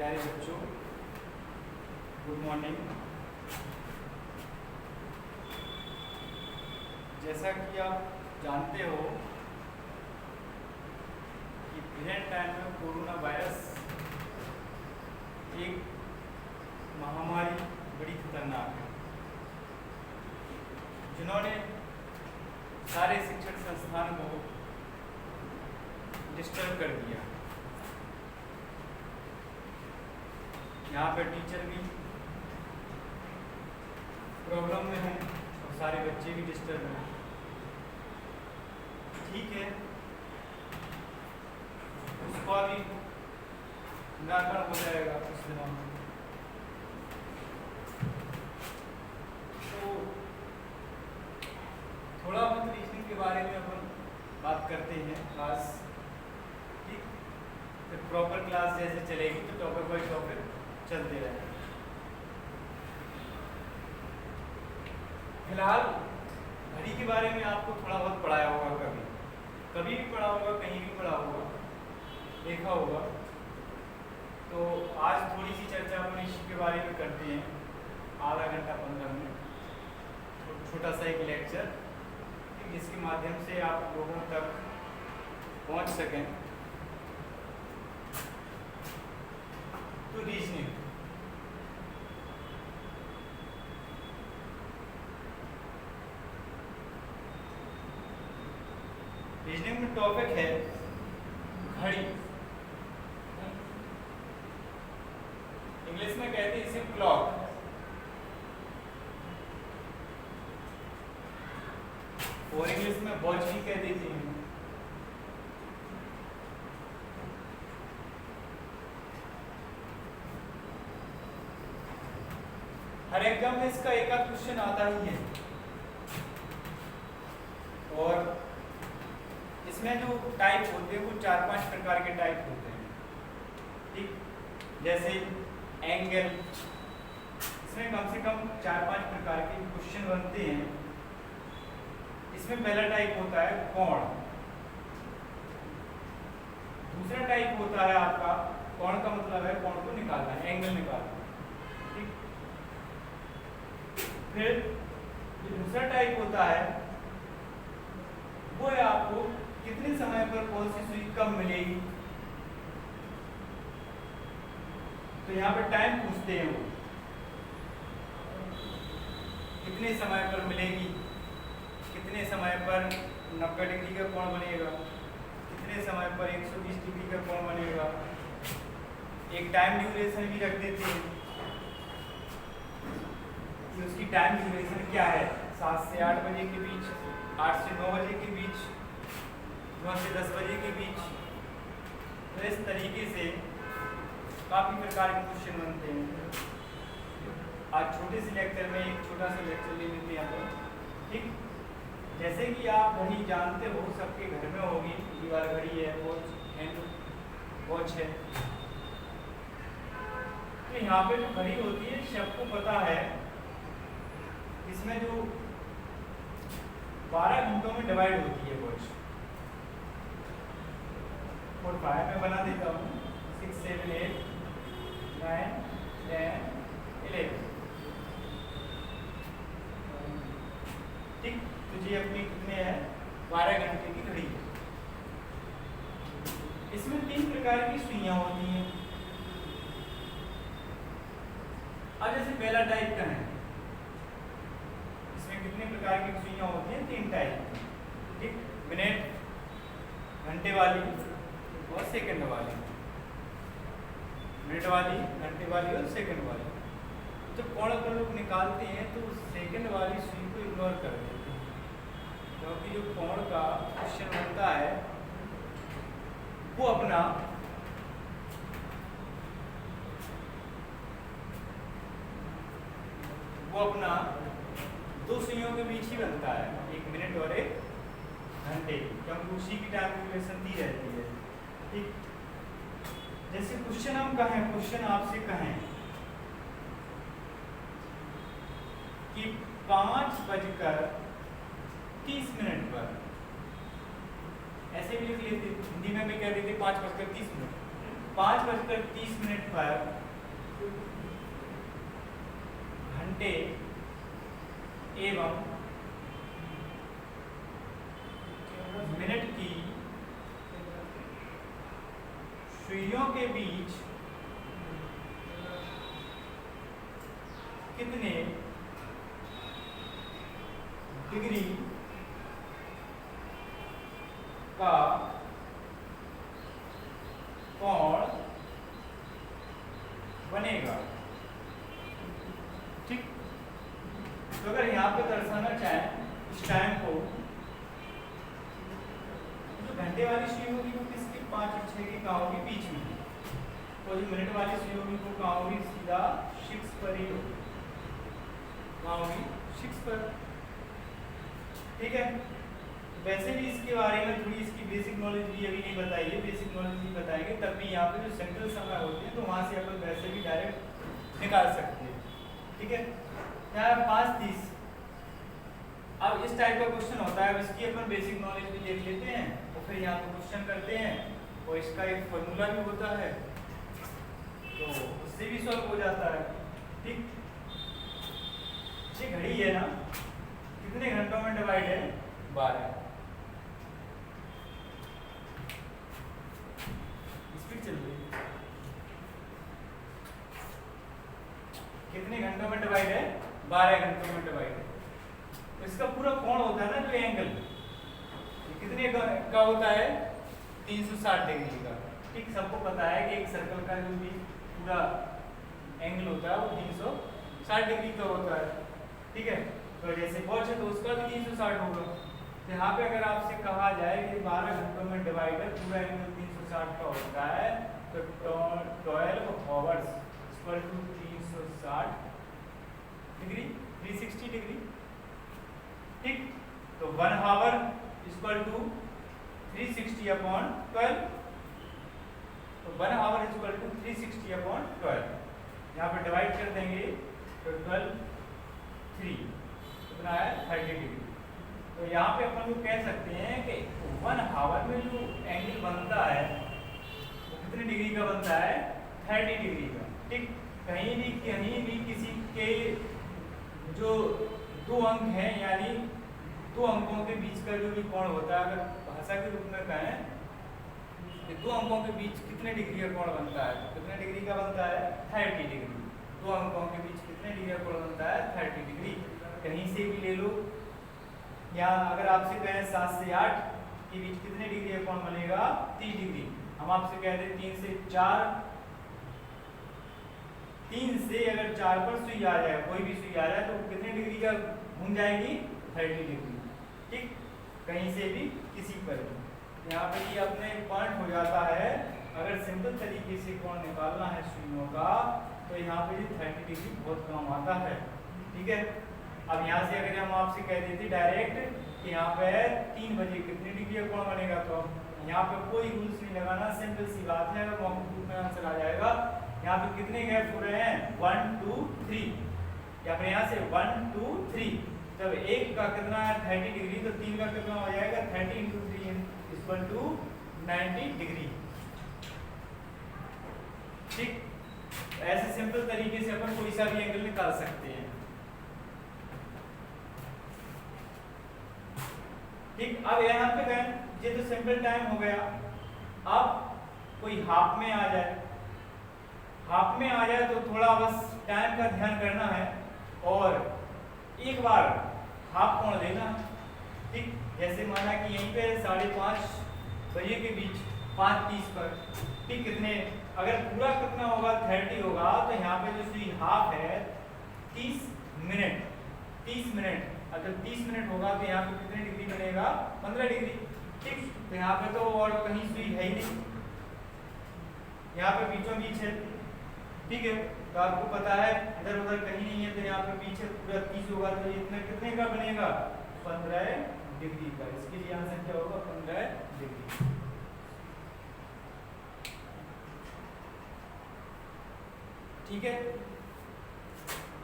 प्यारे बच्चों, good morning. जैसा कि आप जानते हो कि प्रेजेंट टाइम में कोरोना वायरस एक महामारी बड़ी खतरनाक है, जिन्होंने सारे शिक्षण संस्थान को डिस्टर्ब कर दिया। यहाँ पे टीचर भी प्रॉब्लम में हैं और सारे बच्चे भी डिस्टर्ब हैं। ठीक है, उसका भी निराकरण हो जाएगा कुछ दिनों में। तो थोड़ा बहुत रीजनिंग के बारे में अपन बात करते हैं क्लास, ठीक। फिर प्रॉपर क्लास जैसे चलेगी तो टॉपिक बाय टॉपिक चलते रहे। फिलहाल घड़ी के बारे में आपको थोड़ा बहुत पढ़ाया होगा, कभी भी पढ़ा होगा, कहीं भी पढ़ा होगा, देखा होगा। तो आज थोड़ी सी चर्चा अपन इसी के बारे में करते हैं, आधा घंटा 15 मिनट, तो छोटा सा एक लेक्चर, जिसके माध्यम से आप लोगों तक पहुंच सकें। तो रीजनिंग, रीजनिंग में टॉपिक है घड़ी। इंग्लिश में कहते हैं इसे क्लॉक, और इंग्लिश में वॉच भी कह देते हैं। हर एग्जाम में इसका एक आध क्वेश्चन आता ही है, और इसमें जो टाइप होते हैं वो 4-5 प्रकार के टाइप होते हैं, ठीक। जैसे एंगल, इसमें कम से कम 4-5 प्रकार के क्वेश्चन बनते हैं। इसमें पहला टाइप होता है कोण, दूसरा टाइप होता है आपका, कोण का मतलब है कोण को निकालना है, एंगल निकालना, ठीक। फिर जो दूसरा टाइप होता है वो है आपको कितने समय पर कौन सी सुई कब मिलेगी। तो यहाँ पे टाइम पूछते हैं, वो कितने समय पर मिलेगी, कितने समय पर 90 डिग्री का कोण बनेगा, कितने समय पर 120 डिग्री का कोण बनेगा। एक टाइम ड्यूरेशन भी रख देते हैं कि उसकी टाइम ड्यूरेशन क्या है, 7 से 8 बजे के बीच, 8 से 9 बजे के बीच, 9 से 10 बजे के बीच। तो इस तरीके से काफ़ी प्रकार के क्वेश्चन बनते हैं। आज छोटे से लेक्चर में एक छोटा सा लेक्चर ले लेते हैं अपन, ठीक। जैसे कि आप घड़ी जानते हो, सबके घर में होगी, दीवार घड़ी है, वॉच, हैंड वॉच है। तो यहाँ पे जो घड़ी होती है सबको पता है, इसमें जो 12 घंटों में डिवाइड होती है वॉच। और 5 में बना देता हूँ, 6, 7, 8, 9, 10, 11, ठीक। तो ये अपनी कितने है, 12 घंटे की घड़ी है। इसमें 3 प्रकार की सुइयां होती हैं। अब जैसे पहला टाइप का है, इसमें कितने प्रकार की सुइयां होती हैं, 3 टाइप, ठीक। मिनट, घंटे वाली और सेकंड वाली। मिनट वाली, घंटे वाली और सेकंड वाली। जब कोण पर लोग निकालते हैं तो सेकंड वाली सुई को इग्नोर कर देते हैं, क्योंकि जो कोण का क्वेश्चन बनता है वो अपना दो सुइयों के बीच ही बनता है, एक मिनट और एक घंटे, क्योंकि उसी की टाइम ड्यूरेशन दी रहती है, ठीक। जैसे क्वेश्चन हम कहें, क्वेश्चन आपसे कहें कि 5:30 पर, ऐसे भी लिख लेते, हिंदी में भी कह देते 5:30, 5:30 पर घंटे एवं मिनट की सुइयों के बीच कितने डिग्री का कोण बनेगा। ठीक, तो अगर यहाँ पे दर्शाना चाहें इस टाइम को, जो घंटे वाली सुई होगी वो किसकी 5 और 6 की कहाँ होगी, बीच में, और जो मिनट वाली सुई होगी वो कहाँ होगी, सीधा 6 पर ही होगी, कहाँ होगी, 6 पर। ठीक है, वैसे भी इसके बारे में थोड़ी इसकी बेसिक नॉलेज भी अभी नहीं बताई है, बेसिक नॉलेज भी बताएंगे, तब भी यहाँ पे जो सेंट्रल समय होती है तो वहाँ से अपन वैसे भी डायरेक्ट निकाल सकते हैं। ठीक है, यहाँ 5:30। अब इस टाइप का क्वेश्चन होता है, अब इसकी अपन बेसिक नॉलेज भी देख लेते हैं और फिर यहाँ पे क्वेश्चन करते हैं, और इसका एक फॉर्मूला भी होता है तो उससे भी सॉल्व हो जाता है। ठीक, ये घड़ी है ना, कितने घंटों में डिवाइड है, 12। स्पीड चल रही है, कितने घंटों में डिवाइड है, 12 घंटों में डिवाइड है। तो इसका पूरा कोण होता है ना, जो एंगल, ये कितने का होता है, 360 डिग्री का। ठीक, सबको पता है कि एक सर्कल का जो भी पूरा एंगल होता है वो 360 डिग्री का होता है। ठीक है, तो जैसे वॉच है तो उसका भी 360 होगा। तो यहाँ पे अगर आपसे कहा जाए कि 12 घंटों में डिवाइड है, पूरा एंगल 360 का होता है, तो 12 hours equal to 360 degree, 360 degree. ठीक, तो 1 आवर इक्वल टू 360 अपॉन 12, तो 1 आवर इक्वल टू 360 अपॉन 12। यहाँ पे डिवाइड कर देंगे तो 12 3 कितना है, 30 डिग्री। तो यहाँ पे अपन लोग कह सकते हैं कि 1 आवर में जो एंगल बनता है वो कितने डिग्री का बनता है, 30 डिग्री का। ठीक, कहीं भी किसी के जो 2 अंक हैं, यानी 2 अंकों के बीच का जो भी कोण होता है, अगर भाषा के रूप में कहें कि 2 अंकों के बीच कितने डिग्री का कोण बनता है, तो कितने डिग्री का बनता है, 30 डिग्री। 2 अंकों के बीच कितने डिग्री का कोण बनता है, 30 डिग्री। कहीं से भी ले लो, या अगर आपसे कहें 7 से 8 के बीच कितने डिग्री का कोण बनेगा, 30 डिग्री। हम आपसे कह दें 3 से 4, 3 से अगर 4 पर सुई आ जाए, कोई भी सुई आ जाए तो कितने डिग्री का घूम जाएगी, 30 डिग्री। ठीक, कहीं से भी किसी पर भी। यहाँ पे ये अपने पॉइंट हो जाता है, अगर सिंपल तरीके से कोण निकालना है सुइयों का तो यहाँ पे 30 डिग्री बहुत काम आता है। ठीक है, अब यहाँ से अगर हम आपसे कह देते डायरेक्ट कि यहाँ पे 3 बजे कितने डिग्री का कोण बनेगा, तो यहाँ पे कोई रूल्स नहीं लगाना, सिंपल सी बात है, अगर मॉक ग्रुप में आंसर आ जाएगा। यहाँ पे कितने गैप हो रहे हैं, 1 2 3, या फिर यहाँ से 1 2 3, जब एक का कितना है 30 डिग्री, तो 3 का कितना हो जाएगा, 30 × 3 इक्वल टू 90 डिग्री। ठीक, ऐसे सिंपल तरीके से अपन कोई सा भी एंगल निकाल सकते हैं। ठीक, अब यहाँ पे गए, ये तो सिंपल टाइम हो गया। अब कोई हाफ में आ जाए, हाफ में आ जाए तो थोड़ा बस टाइम का ध्यान करना है और एक बार हाफ कोण लेना। ठीक, जैसे माना कि यहीं पे 5:30 बजे के बीच 5:30 पर, ठीक, कितने, अगर पूरा कितना होगा 30 होगा, तो यहाँ पे जो सुई हाफ है 30 मिनट, 30 मिनट, अगर 30 मिनट होगा तो यहाँ पे कितने डिग्री बनेगा, 15 डिग्री। ठीक, तो यहाँ पे तो और कहीं सुई है ही नहीं, यहाँ पे बीचों बीच है। ठीक है, तो आपको पता है इधर उधर कहीं नहीं है, तो यहाँ पे पीछे पूरा 30 होगा, तो इतने कितने का बनेगा, 15 डिग्री का। इसके लिए आंसर क्या होगा, 15 डिग्री। ठीक है,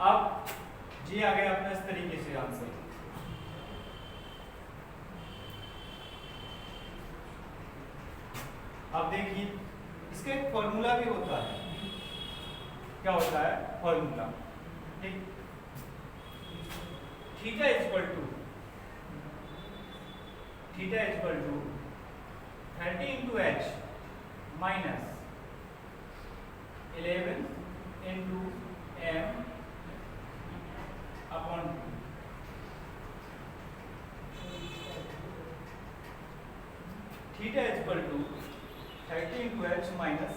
अब जी आ गया अपना इस तरीके से आंसर। अब देखिए इसका एक फॉर्मूला भी होता है। क्या होता है? फॉर्मूला। ठीक, theta is equal to 30 into h minus 11 into m upon 2। Theta is equal to 30 into h minus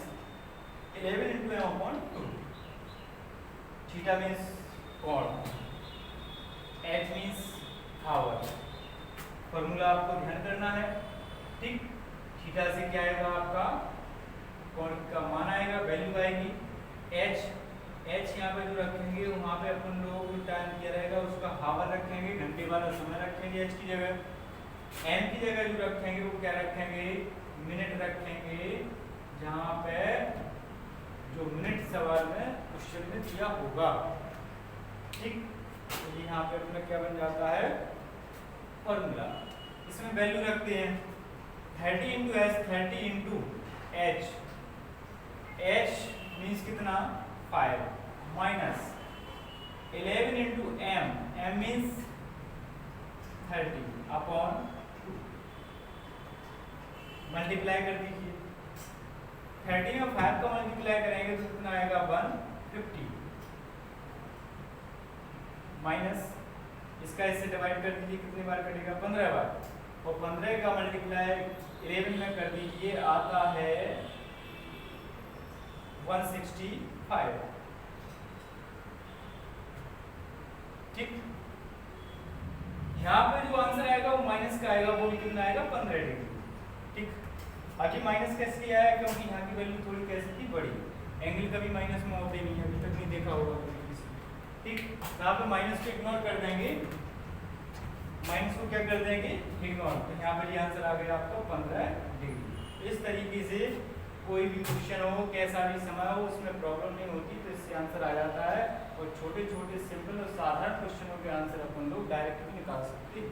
11 into m upon 2। Theta means कोण, h मीन्स आवर। फॉर्मूला आपको ध्यान करना है। ठीक, थीटा से क्या आएगा? आपका कोण का मान आएगा, वैल्यू आएगी h। यहाँ पे जो रखेंगे वहां पे अपन लोग टाइम क्या रहेगा उसका हावर रखेंगे, घंटे वाला समय रखेंगे h की जगह। m की जगह जो रखेंगे वो क्या रखेंगे? मिनट रखेंगे, जहां पे जो मिनट सवाल में क्वेश्चन में दिया होगा। ठीक, तो यहाँ पे अपना क्या बन जाता है? फॉर्मूला। इसमें वैल्यू रखते हैं 30 into h, 30 into h। h means कितना? 5 minus 11 into m, m means 30 upon 2। Multiply कर दीजिए। 30 में 5 का मल्टीप्लाई करेंगे तो कितना आएगा? 150 माइनस इसका इससे डिवाइड कर दीजिए, कितनी बार कटेगा? 15 बार। और 15 का मल्टीप्लाई 11 में कर दीजिए, आता है 165। ठीक, यहाँ पे जो आंसर आएगा वो माइनस का आएगा, वो भी कितना आएगा? 15 डिग्री। ठीक, बाकी माइनस कैसे आया? क्योंकि यहाँ की वैल्यू थोड़ी कैसी थी? बड़ी। एंगल कभी माइनस में होते नहीं है, अभी तक नहीं देखा होगा कभी किसी। ठीक, यहाँ पे माइनस को इग्नोर कर देंगे, माइनस को क्या कर देंगे? इग्नोर। तो यहाँ पे ये आंसर आ गया आपको 15 डिग्री। इस तरीके से कोई भी क्वेश्चन हो, कैसा भी समय हो, उसमें प्रॉब्लम नहीं होती, तो इससे आंसर आ जाता है। और छोटे छोटे सिंपल और साधारण क्वेश्चनों के आंसर अपन लोग डायरेक्ट भी निकाल सकते हैं।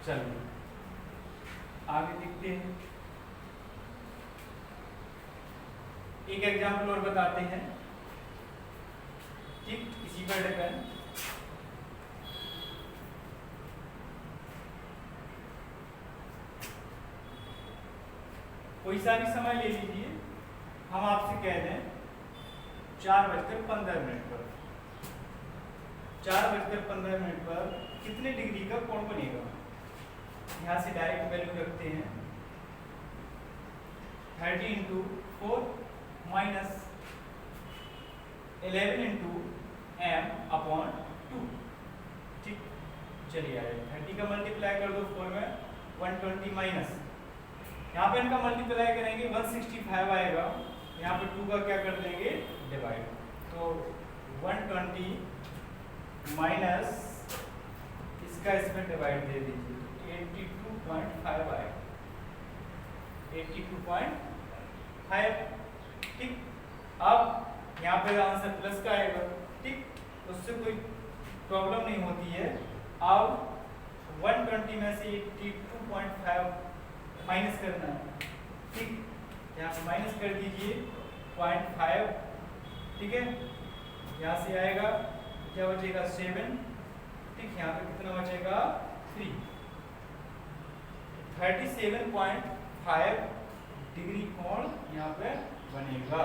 चलिए आगे देखते हैं। एक एग्जाम्पल और बताते हैं। ठीक, इसी पर डिपेंड। कोई सा भी समय ले लीजिए, हम आपसे कह दें 4:15 पर 4:15 पर कितने डिग्री का कोण बनेगा? यहाँ से डायरेक्ट वैल्यू रखते हैं 30 into 4 minus 11 into m upon 2। ठीक, चलिए आए 30 का मल्टीप्लाई कर दो 4 में 120 माइनस, यहाँ पे इनका मल्टीप्लाई करेंगे 165 आएगा, यहाँ पे 2 का क्या कर देंगे? डिवाइड। तो 120 माइनस इसका इसमें डिवाइड दे दीजिए, 82.5 आएगा, 82.5। ठीक, अब यहाँ पे आंसर प्लस का आएगा। ठीक, उससे कोई प्रॉब्लम नहीं होती है। अब 120 में से 82.5 माइनस करना है। ठीक, यहाँ से माइनस कर दीजिए 0.5। ठीक है, यहाँ से आएगा क्या बचेगा? 7। ठीक, यहाँ पे कितना बचेगा? 3। 37.5 डिग्री कोण यहाँ पे बनेगा।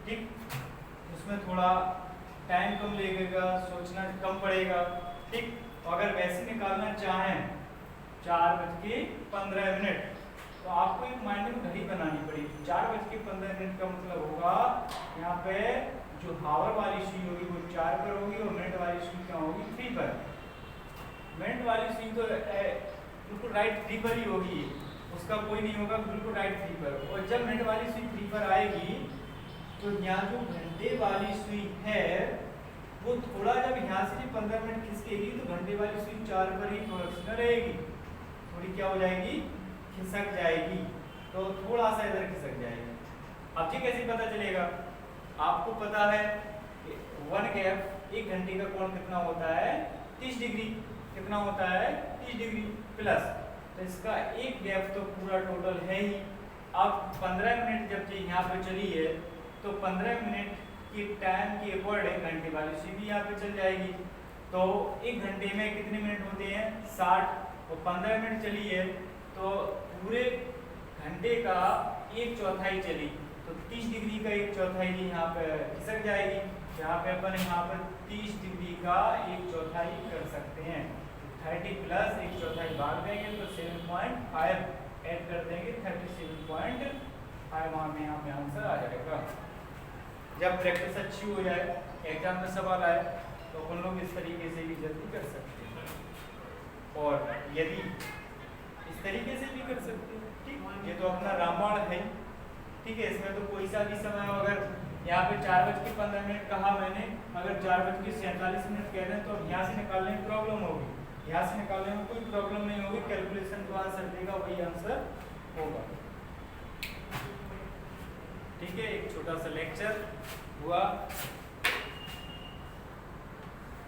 ठीक, उसमें थोड़ा टाइम कम लगेगा, सोचना कम पड़ेगा। ठीक, अगर वैसे निकालना चाहें 4:15, तो आपको एक माइंड में घड़ी बनानी पड़ेगी। 4:15 का मतलब होगा यहाँ पे जो हावर वाली सुई होगी वो 4 पर होगी और मिनट वाली सुई क्या होगी? 3 पर। मिनट वाली सुई तो बिल्कुल राइट 3 पर ही होगी, उसका कोई नहीं होगा, बिल्कुल राइट 3 पर। और जब मिनट वाली सुई 3 पर आएगी तो यहाँ जो घंटे वाली सुई है वो थोड़ा जब यहाँ से 15 मिनट खिसकेगी तो घंटे वाली सुई 4 पर ही थोड़ा रहेगी, थोड़ी क्या हो जाएगी? खिसक जाएगी। तो थोड़ा सा इधर खिसक जाएगी। अब ये कैसे पता चलेगा? आपको पता है 1 गैप 1 घंटे का कोण कितना होता है 30 डिग्री। कितना होता है 30 डिग्री प्लस, तो इसका एक गैप तो पूरा टोटल है ही। अब 15 मिनट जब यहाँ पे चली है तो 15 मिनट की टाइम के अकॉर्डिंग घंटे वाली सी भी यहाँ पे चल जाएगी। तो 1 घंटे में कितने मिनट होते हैं 60, और 15 मिनट चली है तो पूरे घंटे का 1/4 चली, तो 30 डिग्री का 1/4 यहाँ पे खिसक जाएगी। यहाँ पे अपन यहाँ पर 30 डिग्री का 1/4 कर सकते हैं। 30 प्लस 1/4 भाग देंगे तो 7.5 ऐड कर देंगे, 37.5 हमें यहाँ पे आंसर आ जाएगा। जब प्रैक्टिस अच्छी हो जाए, एग्जाम में सवाल आए तो अपन लोग इस तरीके से भी जल्दी कर सकते हैं, और यदि इस तरीके से भी कर सकते हैं। ठीक, ये तो अपना रामबाण है, ठीक है। इसमें तो कोई सा भी समय, अगर यहाँ पे 4:15 कहा मैंने, अगर 4:47 कह रहे हैं तो यहाँ से निकालने में प्रॉब्लम होगी, यहाँ से निकालने में कोई प्रॉब्लम नहीं होगी। कैलकुलेशन जो आंसर देगा वही आंसर होगा। ठीक है, एक छोटा सा लेक्चर हुआ।